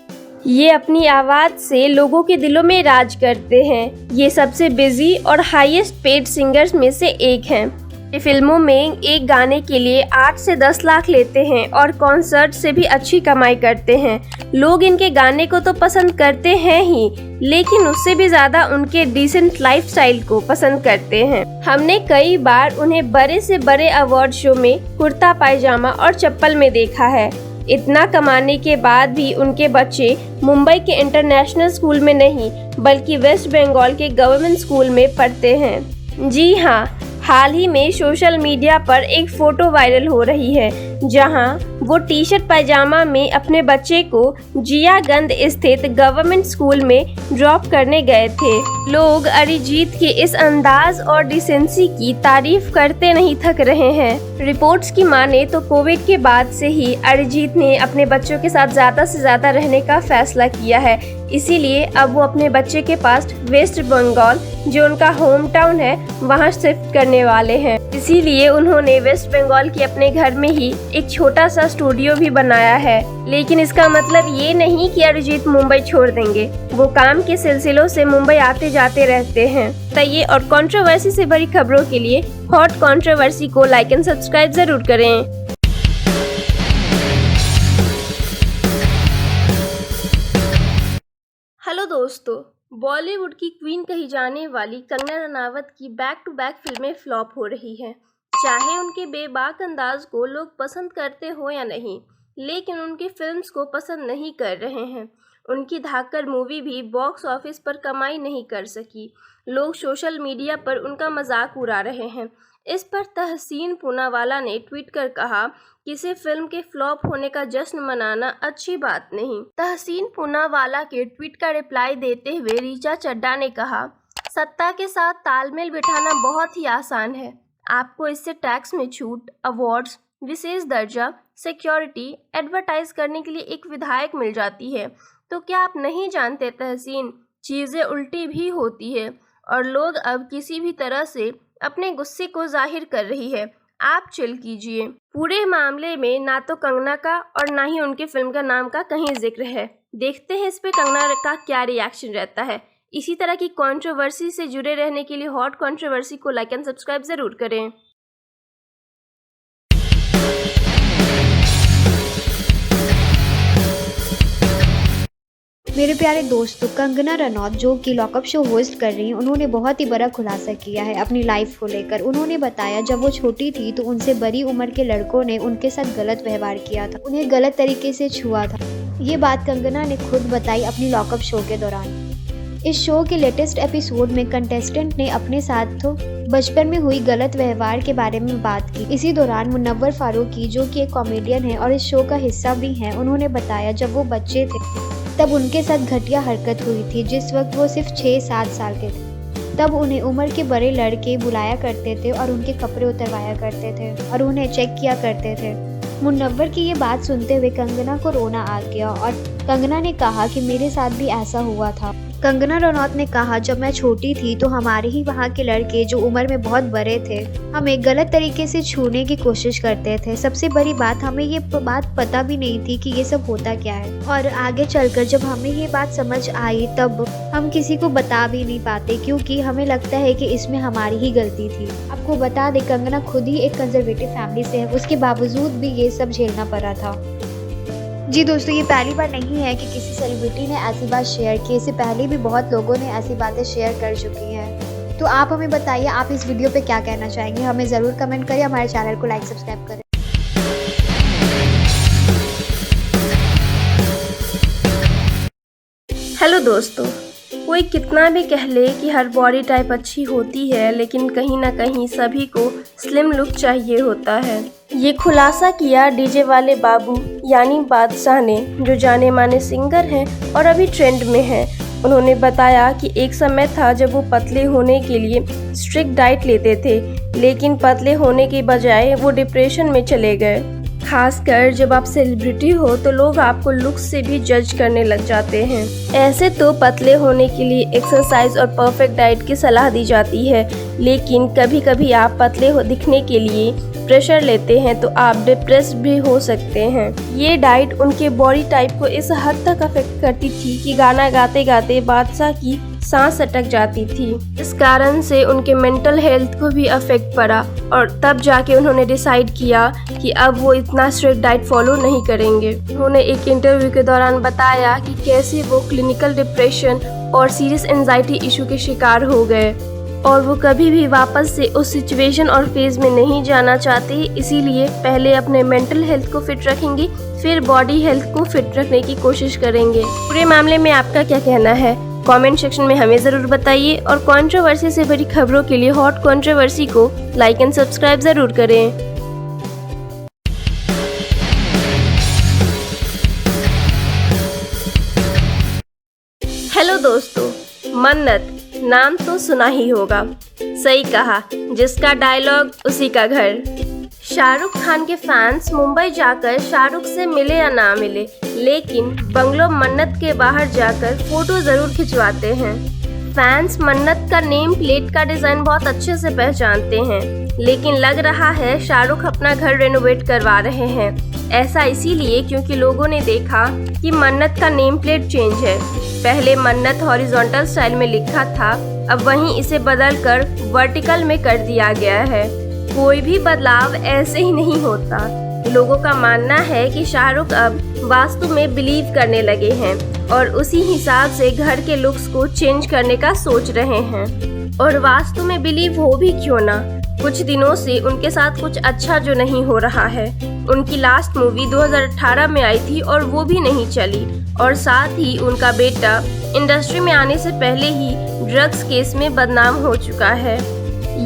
ये अपनी आवाज़ से लोगों के दिलों में राज करते हैं। ये सबसे बिजी और हाईएस्ट पेड सिंगर्स में से एक हैं। ये फिल्मों में एक गाने के लिए 8 से 10 लाख लेते हैं और कॉन्सर्ट से भी अच्छी कमाई करते हैं। लोग इनके गाने को तो पसंद करते हैं ही, लेकिन उससे भी ज़्यादा उनके डिसेंट लाइफस्टाइल को पसंद करते हैं। हमने कई बार उन्हें बड़े से बड़े अवार्ड शो में कुर्ता पायजामा और चप्पल में देखा है। इतना कमाने के बाद भी उनके बच्चे मुंबई के इंटरनेशनल स्कूल में नहीं, बल्कि वेस्ट बंगाल के गवर्नमेंट स्कूल में पढ़ते हैं। जी हाँ, हाल ही में सोशल मीडिया पर एक फ़ोटो वायरल हो रही है जहां वो टी शर्ट पैजामा में अपने बच्चे को जियागंज स्थित गवर्नमेंट स्कूल में ड्रॉप करने गए थे। लोग अरिजीत के इस अंदाज और डिसेंसी की तारीफ करते नहीं थक रहे हैं। रिपोर्ट्स की माने तो कोविड के बाद से ही अरिजीत ने अपने बच्चों के साथ ज़्यादा से ज़्यादा रहने का फैसला किया है, इसीलिए अब वो अपने बच्चे के पास वेस्ट बंगाल, जो उनका होम टाउन है, वहाँ शिफ्ट करने वाले हैं। इसीलिए उन्होंने वेस्ट बंगाल के अपने घर में ही एक छोटा सा स्टूडियो भी बनाया है। लेकिन इसका मतलब ये नहीं कि अरिजीत मुंबई छोड़ देंगे, वो काम के सिलसिलों से मुंबई आते जाते रहते हैं। बताइए, और कंट्रोवर्सी से भरी खबरों के लिए हॉट कंट्रोवर्सी को लाइक एंड सब्सक्राइब जरूर करें। हेलो दोस्तों, बॉलीवुड की क्वीन कही जाने वाली कंगना रनावत की बैक टू बैक फिल्में फ्लॉप हो रही हैं। चाहे उनके बेबाक अंदाज को लोग पसंद करते हो या नहीं, लेकिन उनकी फिल्म्स को पसंद नहीं कर रहे हैं। उनकी धाकड़ मूवी भी बॉक्स ऑफिस पर कमाई नहीं कर सकी। लोग सोशल मीडिया पर उनका मजाक उड़ा रहे हैं। इस पर तहसीन पूनावाला ने ट्वीट कर कहा, किसी फिल्म के फ्लॉप होने का जश्न मनाना अच्छी बात नहीं। तहसीन पूनावाला के ट्वीट का रिप्लाई देते हुए ऋचा चड्ढा ने कहा, सत्ता के साथ तालमेल बिठाना बहुत ही आसान है। आपको इससे टैक्स में छूट, अवार्ड्स, विशेष दर्जा, सिक्योरिटी एडवर्टाइज करने के लिए एक विधायक मिल जाती है। तो क्या आप नहीं जानते तहसीन, चीज़ें उल्टी भी होती है और लोग अब किसी भी तरह से अपने गुस्से को जाहिर कर रही है। आप चिल कीजिए। पूरे मामले में ना तो कंगना का और ना ही उनकी फिल्म का नाम का कहीं जिक्र है। देखते हैं इस पे कंगना का क्या रिएक्शन रहता है। इसी तरह की कंट्रोवर्सी से जुड़े रहने के लिए हॉट कंट्रोवर्सी को लाइक एंड सब्सक्राइब जरूर करें। मेरे प्यारे दोस्तों, कंगना रनौत जो कि लॉकअप शो होस्ट कर रही हैं, उन्होंने बहुत ही बड़ा खुलासा किया है अपनी लाइफ को लेकर। उन्होंने बताया जब वो छोटी थी तो उनसे बड़ी उम्र के लड़कों ने उनके साथ गलत व्यवहार किया था, उन्हें गलत तरीके से छुआ था। ये बात कंगना ने खुद बताई अपनी लॉकअप शो के दौरान। इस शो के लेटेस्ट एपिसोड में कंटेस्टेंट ने अपने साथ तो बचपन में हुई गलत व्यवहार के बारे में बात की। इसी दौरान मुनव्वर फारूकी, जो कि एक कॉमेडियन है और इस शो का हिस्सा भी हैं, उन्होंने बताया जब वो बच्चे थे तब उनके साथ घटिया हरकत हुई थी। जिस वक्त वो सिर्फ 6-7 साल के थे, तब उन्हें उम्र के बड़े लड़के बुलाया करते थे और उनके कपड़े उतरवाया करते थे और उन्हें चेक किया करते थे। मुनव्वर की ये बात सुनते हुए कंगना को रोना आ गया और कंगना ने कहा कि मेरे साथ भी ऐसा हुआ था। कंगना रनौत ने कहा, जब मैं छोटी थी तो हमारे ही वहाँ के लड़के जो उम्र में बहुत बड़े थे हमें गलत तरीके से छूने की कोशिश करते थे। सबसे बड़ी बात, हमें ये बात पता भी नहीं थी कि ये सब होता क्या है, और आगे चलकर जब हमें ये बात समझ आई तब हम किसी को बता भी नहीं पाते क्योंकि हमें लगता है कि इसमें हमारी ही गलती थी। आपको बता दें, कंगना खुद ही एक कंजर्वेटिव फैमिली से है, उसके बावजूद भी ये सब झेलना पड़ा था। जी दोस्तों, ये पहली बार नहीं है कि किसी सेलिब्रिटी ने ऐसी बात शेयर की। इससे पहले भी बहुत लोगों ने ऐसी बातें शेयर कर चुकी हैं। तो आप हमें बताइए, आप इस वीडियो पे क्या कहना चाहेंगे। हमें ज़रूर कमेंट करिए, हमारे चैनल को लाइक सब्सक्राइब करें। हेलो दोस्तों, कोई कितना भी कह ले कि हर बॉडी टाइप अच्छी होती है, लेकिन कहीं ना कहीं सभी को स्लिम लुक चाहिए होता है। ये खुलासा किया डीजे वाले बाबू यानी बादशाह ने, जो जाने माने सिंगर हैं और अभी ट्रेंड में हैं। उन्होंने बताया कि एक समय था जब वो पतले होने के लिए स्ट्रिक्ट डाइट लेते थे, लेकिन पतले होने के बजाय वो डिप्रेशन में चले गए। खासकर जब आप सेलिब्रिटी हो तो लोग आपको लुक से भी जज करने लग जाते हैं। ऐसे तो पतले होने के लिए एक्सरसाइज और परफेक्ट डाइट की सलाह दी जाती है, लेकिन कभी कभी आप पतले दिखने के लिए प्रेशर लेते हैं तो आप डिप्रेस भी हो सकते हैं। ये डाइट उनके बॉडी टाइप को इस हद तक अफेक्ट करती थी कि गाना गाते गाते बादशाह की सांस अटक जाती थी। इस कारण से उनके मेंटल हेल्थ को भी अफेक्ट पड़ा और तब जाके उन्होंने डिसाइड किया कि अब वो इतना स्ट्रिक्ट डाइट फॉलो नहीं करेंगे। उन्होंने एक इंटरव्यू के दौरान बताया कि कैसे वो क्लिनिकल डिप्रेशन और सीरियस एंजाइटी इशू के शिकार हो गए और वो कभी भी वापस से उस सिचुएशन और फेज में नहीं जाना चाहते। इसीलिए पहले अपने मेंटल हेल्थ को फिट रखेंगे, फिर बॉडी हेल्थ को फिट रखने की कोशिश करेंगे। पूरे मामले में आपका क्या कहना है, कमेंट सेक्शन में हमें ज़रूर बताइए और कंट्रोवर्सी से भरी खबरों के लिए हॉट कंट्रोवर्सी को लाइक एंड सब्सक्राइब ज़रूर करें। दोस्तों, मन्नत नाम तो सुना ही होगा। सही कहा, जिसका डायलॉग उसी का घर। शाहरुख खान के फैंस मुंबई जाकर शाहरुख से मिले या ना मिले, लेकिन बंगलो मन्नत के बाहर जाकर फोटो जरूर खिंचवाते हैं। फैंस मन्नत का नेम प्लेट का डिजाइन बहुत अच्छे से पहचानते हैं, लेकिन लग रहा है शाहरुख अपना घर रेनोवेट करवा रहे हैं। ऐसा इसीलिए क्योंकि लोगों ने देखा कि मन्नत का नेम प्लेट चेंज है। पहले मन्नत हॉरिजॉन्टल स्टाइल में लिखा था, अब वहीं इसे बदलकर वर्टिकल में कर दिया गया है। कोई भी बदलाव ऐसे ही नहीं होता। लोगों का मानना है कि शाहरुख अब वास्तु में बिलीव करने लगे हैं और उसी हिसाब से घर के लुक्स को चेंज करने का सोच रहे हैं। और वास्तु में बिलीव हो भी क्यों ना, कुछ दिनों से उनके साथ कुछ अच्छा जो नहीं हो रहा है। उनकी लास्ट मूवी 2018 में आई थी और वो भी नहीं चली, और साथ ही उनका बेटा इंडस्ट्री में आने से पहले ही ड्रग्स केस में बदनाम हो चुका है।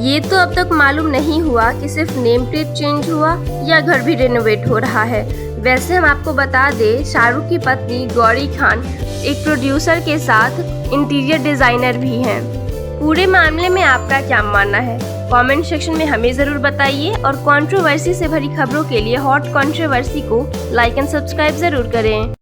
ये तो अब तक मालूम नहीं हुआ कि सिर्फ नेम प्लेट चेंज हुआ या घर भी रेनोवेट हो रहा है। वैसे हम आपको बता दें, शाहरुख की पत्नी गौरी खान एक प्रोड्यूसर के साथ इंटीरियर डिजाइनर भी हैं। पूरे मामले में आपका क्या मानना है? कमेंट सेक्शन में हमें ज़रूर बताइए, और कंट्रोवर्सी से भरी खबरों के लिए हॉट कंट्रोवर्सी को लाइक एंड सब्सक्राइब ज़रूर करें।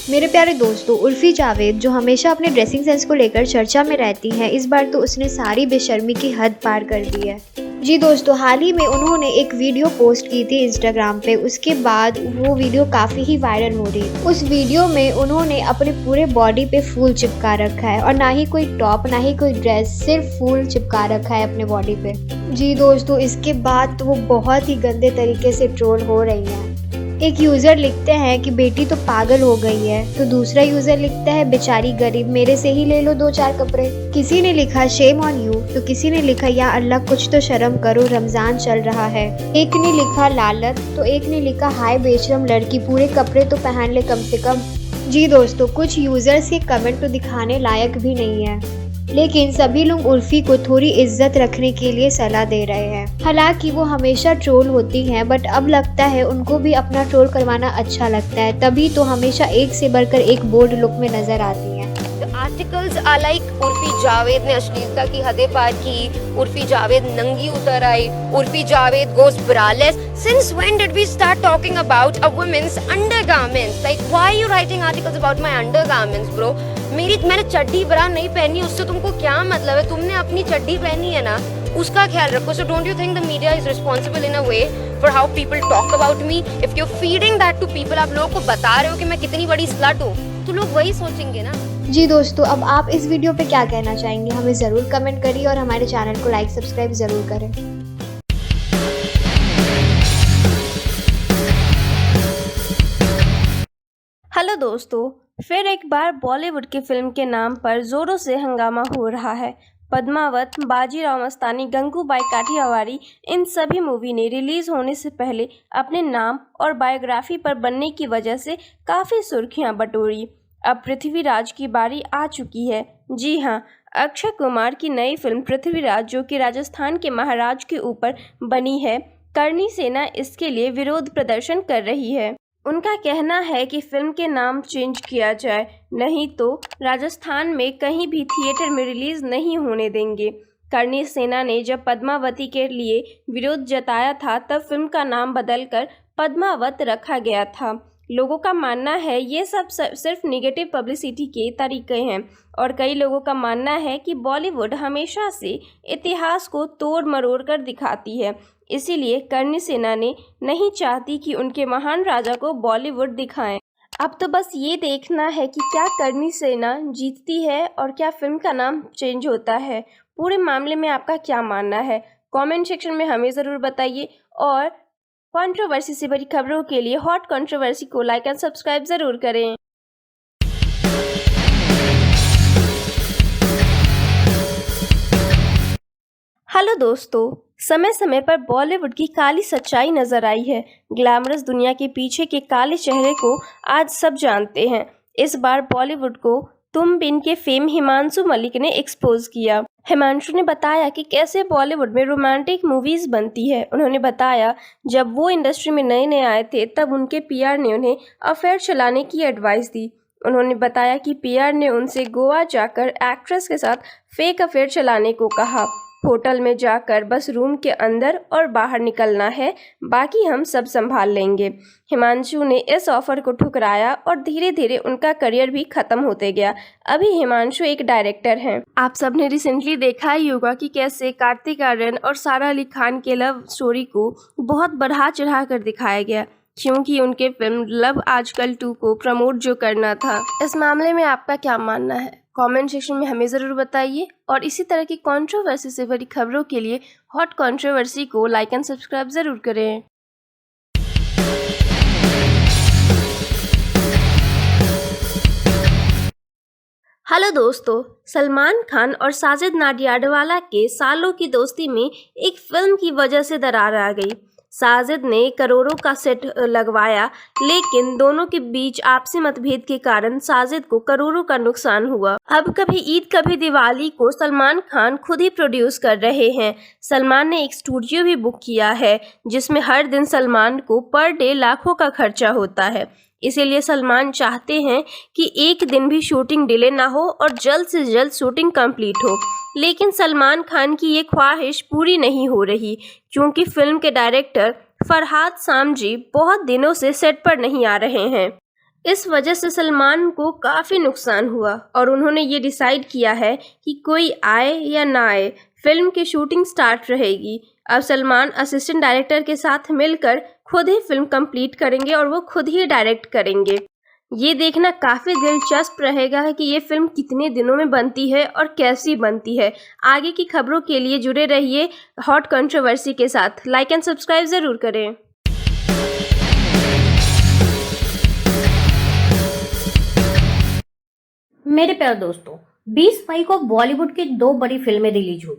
मेरे प्यारे दोस्तों, उर्फी जावेद जो हमेशा अपने ड्रेसिंग सेंस को लेकर चर्चा में रहती हैं, इस बार तो उसने सारी बेशर्मी की हद पार कर दी है। जी दोस्तों, हाल ही में उन्होंने एक वीडियो पोस्ट की थी इंस्टाग्राम पे। उसके बाद वो वीडियो काफ़ी ही वायरल हो रही है। उस वीडियो में उन्होंने अपने पूरे बॉडी पे फूल चिपका रखा है, और ना ही कोई टॉप ना ही कोई ड्रेस, सिर्फ फूल चिपका रखा है अपने बॉडी पे। जी दोस्तों, इसके बाद तो वो बहुत ही गंदे तरीके से ट्रोल हो रही हैं। एक यूज़र लिखते हैं कि बेटी तो पागल हो गई है, तो दूसरा यूज़र लिखता है बेचारी गरीब, मेरे से ही ले लो 2-4 कपड़े। किसी ने लिखा शेम ऑन यू, तो किसी ने लिखा या अल्लाह कुछ तो शर्म करो, रमज़ान चल रहा है। एक ने लिखा लालत, तो एक ने लिखा हाय बेशरम लड़की, पूरे कपड़े तो पहन ले कम से कम। जी दोस्तों, कुछ यूज़र्स के कमेंट तो दिखाने लायक भी नहीं है, लेकिन सभी लोग उर्फी को थोड़ी इज्जत रखने के लिए सलाह दे रहे हैं। हालांकि वो हमेशा ट्रोल होती हैं, बट अब लगता है उनको भी अपना ट्रोल करवाना अच्छा लगता है, तभी तो हमेशा एक से बढ़कर एक बोल्ड लुक में नजर आती हैं। Articles are like Urfi Javed ने अश्लीलता की हदें पार की, उर्फी जावेद नंगी उतर आई, Urfi Javed गोes braless. Since when did we start talking about a woman's undergarments? Like why are you writing articles about my undergarments, bro? मैंने चड्डी ब्रा नहीं पहनी, उससे तुमको क्या मतलब है? तुमने अपनी चड्डी पहनी है ना, उसका ख्याल रखो। So don't you think the media is responsible in a way for how people talk about me? If you're feeding that to people, आप लोगों को बता रहे हो कि मैं कितनी बड़ी स्लट हूँ, तो लोग वही सोचेंगे ना। जी दोस्तों, अब आप इस वीडियो पे क्या कहना चाहेंगे? हमें ज़रूर कमेंट करिए और हमारे चैनल को लाइक सब्सक्राइब ज़रूर करें। हेलो दोस्तों, फिर एक बार बॉलीवुड की फिल्म के नाम पर जोरों से हंगामा हो रहा है। पद्मावत, बाजीराव मस्तानी, गंगूबाई काठियावाड़ी, इन सभी मूवी ने रिलीज़ होने से पहले अपने नाम और बायोग्राफी पर बनने की वजह से काफ़ी सुर्खियां बटोरी। अब पृथ्वीराज की बारी आ चुकी है। जी हाँ, अक्षय कुमार की नई फिल्म पृथ्वीराज, जो कि राजस्थान के महाराज के ऊपर बनी है, करणी सेना इसके लिए विरोध प्रदर्शन कर रही है। उनका कहना है कि फिल्म के नाम चेंज किया जाए, नहीं तो राजस्थान में कहीं भी थिएटर में रिलीज़ नहीं होने देंगे। करणी सेना ने जब पद्मावती के लिए विरोध जताया था, तब फिल्म का नाम बदलकर पद्मावत रखा गया था। लोगों का मानना है ये सब सिर्फ नेगेटिव पब्लिसिटी के तरीके हैं, और कई लोगों का मानना है कि बॉलीवुड हमेशा से इतिहास को तोड़ मरोड़ कर दिखाती है, इसीलिए करणी सेना ने नहीं चाहती कि उनके महान राजा को बॉलीवुड दिखाएं। अब तो बस ये देखना है कि क्या करणी सेना जीतती है और क्या फिल्म का नाम चेंज होता है। पूरे मामले में आपका क्या मानना है? कमेंट सेक्शन में हमें ज़रूर बताइए, और कंट्रोवर्सी से भरी खबरों के लिए हॉट कंट्रोवर्सी को लाइक एंड सब्सक्राइब ज़रूर करें। हेलो दोस्तों, समय समय पर बॉलीवुड की काली सच्चाई नजर आई है। ग्लैमरस दुनिया के पीछे के काले चेहरे को आज सब जानते हैं। इस बार बॉलीवुड को तुम बिन के फेम हिमांशु मलिक ने एक्सपोज किया। हिमांशु ने बताया कि कैसे बॉलीवुड में रोमांटिक मूवीज बनती है। उन्होंने बताया जब वो इंडस्ट्री में नए नए आए थे तब उनके पीआर ने उन्हें अफेयर चलाने की एडवाइस दी। उन्होंने बताया कि पीआर ने उनसे गोवा जाकर एक्ट्रेस के साथ फेक अफेयर चलाने को कहा। होटल में जाकर बस रूम के अंदर और बाहर निकलना है, बाकी हम सब संभाल लेंगे। हिमांशु ने इस ऑफर को ठुकराया और धीरे धीरे उनका करियर भी खत्म होते गया। अभी हिमांशु एक डायरेक्टर हैं। आप सब ने रिसेंटली देखा ही होगा कि कैसे कार्तिक आर्यन और सारा अली खान के लव स्टोरी को बहुत बढ़ा चढ़ा कर दिखाया गया, क्योंकि उनके फिल्म लव आजकल 2 को प्रमोट जो करना था। इस मामले में आपका क्या मानना है? कमेंट सेक्शन में हमें ज़रूर बताइए और इसी तरह की कंट्रोवर्सी से भरी खबरों के लिए हॉट कंट्रोवर्सी को लाइक एंड सब्सक्राइब ज़रूर करें। हेलो दोस्तों, सलमान खान और साजिद नाडियाडवाला के सालों की दोस्ती में एक फिल्म की वजह से दरार आ गई। साजिद ने करोड़ों का सेट लगवाया, लेकिन दोनों के बीच आपसी मतभेद के कारण साजिद को करोड़ों का नुकसान हुआ। अब कभी ईद कभी दिवाली को सलमान खान खुद ही प्रोड्यूस कर रहे हैं। सलमान ने एक स्टूडियो भी बुक किया है, जिसमें हर दिन सलमान को पर डे लाखों का खर्चा होता है। इसीलिए सलमान चाहते हैं कि एक दिन भी शूटिंग डिले ना हो और जल्द से जल्द शूटिंग कंप्लीट हो। लेकिन सलमान खान की ये ख्वाहिश पूरी नहीं हो रही, क्योंकि फिल्म के डायरेक्टर फरहाद सामजी बहुत दिनों से सेट पर नहीं आ रहे हैं। इस वजह से सलमान को काफ़ी नुकसान हुआ और उन्होंने ये डिसाइड किया है कि कोई आए या ना आए, फिल्म की शूटिंग स्टार्ट रहेगी। अब सलमान असिस्टेंट डायरेक्टर के साथ मिलकर खुद ही फिल्म कंप्लीट करेंगे और वो खुद ही डायरेक्ट करेंगे। ये देखना काफ़ी दिलचस्प रहेगा कि ये फिल्म कितने दिनों में बनती है और कैसी बनती है। आगे की खबरों के लिए जुड़े रहिए हॉट कंट्रोवर्सी के साथ। लाइक एंड सब्सक्राइब ज़रूर करें। मेरे प्यारे दोस्तों, 20 मई को बॉलीवुड की 2 बड़ी फिल्में रिलीज हुई।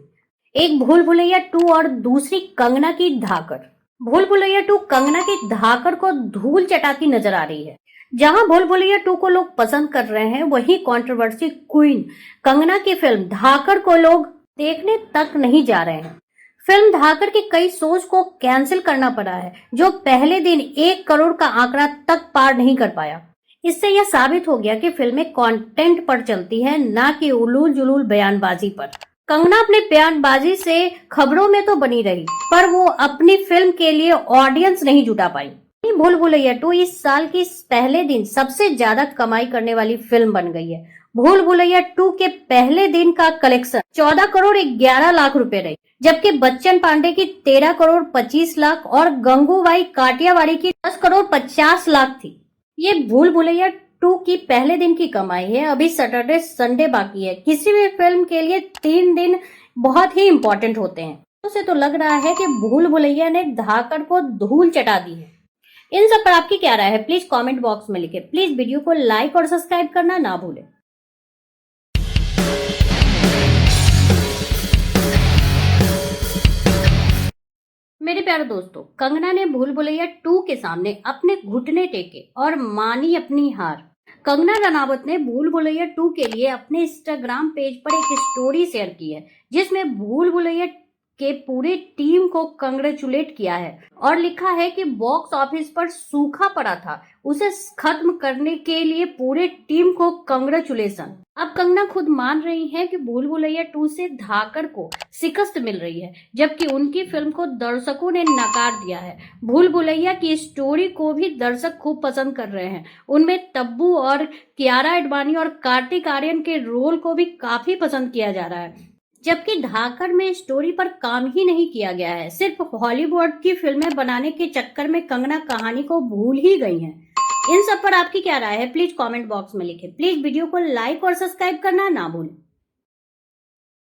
एक भूल भुलैया 2 और दूसरी कंगना की धाकड़। भूल भुलैया 2 कंगना की धाकड़ को धूल चटाती नजर आ रही है। जहां भूल भुलैया 2 को लोग पसंद कर रहे हैं, वहीं कंट्रोवर्सी क्वीन कंगना की फिल्म धाकड़ को लोग देखने तक नहीं जा रहे हैं। फिल्म धाकड़ की कई शोज को कैंसिल करना पड़ा है, जो पहले दिन 1 करोड़ का आंकड़ा तक पार नहीं कर पाया। इससे यह साबित हो गया कि फिल्में कंटेंट पर चलती है, ना कि उलूल जुलूल बयानबाजी पर। कंगना अपने बयानबाजी से खबरों में तो बनी रही, पर वो अपनी फिल्म के लिए ऑडियंस नहीं जुटा पाई। भूल भुलैया 2 इस साल के पहले दिन सबसे ज्यादा कमाई करने वाली फिल्म बन गई है। भूल भुलैया 2 के पहले दिन का कलेक्शन 14 करोड़ 11 लाख रुपए रही, जबकि बच्चन पांडे की 13 करोड़ 25 लाख और गंगूबाई काटियावाड़ी की 10 करोड़ 50 लाख थी। ये भूल भुलैया 2 की पहले दिन की कमाई है। अभी सैटरडे संडे बाकी है। किसी भी फिल्म के लिए 3 दिन बहुत ही इम्पोर्टेंट होते हैं। उसे तो लग रहा है कि भूल भुलैया ने धाकड़ को धूल चटा दी है। इन सब पर आपकी क्या राय है? प्लीज कमेंट बॉक्स में लिखें। प्लीज वीडियो को लाइक और सब्सक्राइब करना ना भूलें। मेरे प्यारे दोस्तों, कंगना ने भूल भुलैया 2 के सामने अपने घुटने टेके और मानी अपनी हार। कंगना रनावत ने भूल भुलैया 2 के लिए अपने इंस्टाग्राम पेज पर एक स्टोरी शेयर की है, जिसमें भूल भुलैया के पूरे टीम को कंग्रेचुलेट किया है और लिखा है कि बॉक्स ऑफिस पर सूखा पड़ा था, उसे खत्म करने के लिए पूरे टीम को कंग्रेचुलेशन। अब कंगना खुद मान रही हैं कि भूल भुलैया 2 से धाकड़ को शिकस्त मिल रही है, जबकि उनकी फिल्म को दर्शकों ने नकार दिया है। भूल भुलैया की स्टोरी को भी दर्शक खूब पसंद कर रहे हैं। उनमें तब्बू और कियारा आडवाणी और कार्तिक आर्यन के रोल को भी काफी पसंद किया जा रहा है, जबकि धाकड़ में स्टोरी पर काम ही नहीं किया गया है। सिर्फ हॉलीवुड की फिल्में बनाने के चक्कर में कंगना कहानी को भूल ही गई हैं। इन सब पर आपकी क्या राय है? प्लीज कमेंट बॉक्स में लिखें। प्लीज वीडियो को लाइक और सब्सक्राइब करना ना भूलें।